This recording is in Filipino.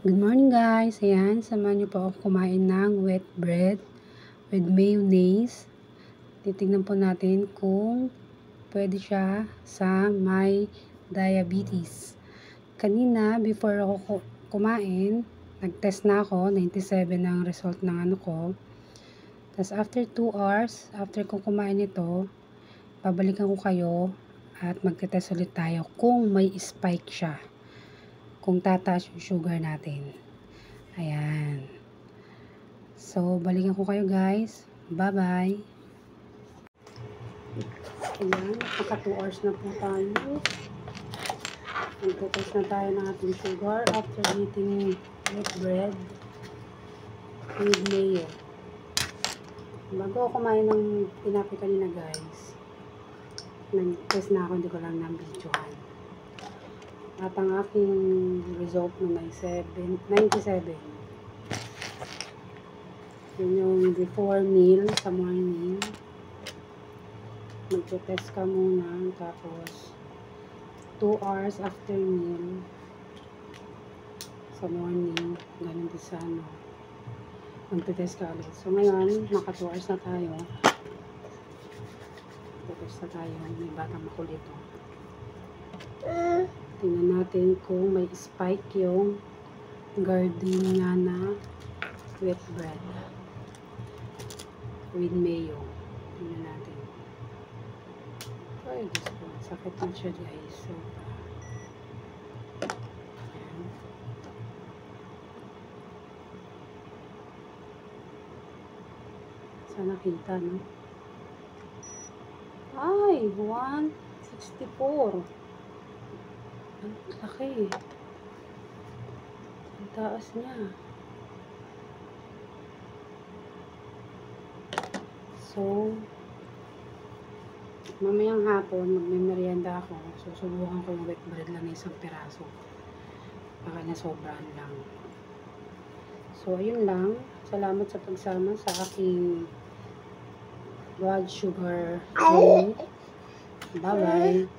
Good morning guys! Ayan, samahan niyo po ako kumain ng wet bread with mayonnaise. Titignan po natin kung pwede siya sa may diabetes. Kanina, before ako kumain, nag-test na ako, 97 ang result ng ano ko. Tapos after 2 hours, after ko kumain ito, babalikan ko kayo at magte-test ulit tayo kung may spike siya. Kung tataas yung sugar natin. Ayan. So, balikan ko kayo guys. Bye-bye. Ayan, naka 2 hours na po tayo. Magte-test na tayo ng ating sugar after eating wheat bread with mayo. Bago ako kumain ng tinapay kanina guys, nag-test na ako, hindi ko lang na-videohan. At ang aking result na 97. Yun yung before meal sa morning. Magte-test ka muna. Tapos 2 hours after meal sa morning. Ganun din sa ano. Magte-test ka ulit. So ngayon, naka 2 hours na tayo. Magte-test na tayo. May batang makulit. Tingnan natin kung may spike yung gardenia na wheat bread with mayo. Tingnan natin. Ay, Diyos ko. Sakit na siya guys. So, ayan. Sana kita, no? Ay, 164. Ang laki. Ang taas niya. So, mamayang hapon, magme-merienda ako. Susubukan ko yung wheat bread lang na isang piraso. Baka nasobrahan lang. So, ayun lang. Salamat sa pagsama sa aking blood sugar journey. Bye-bye.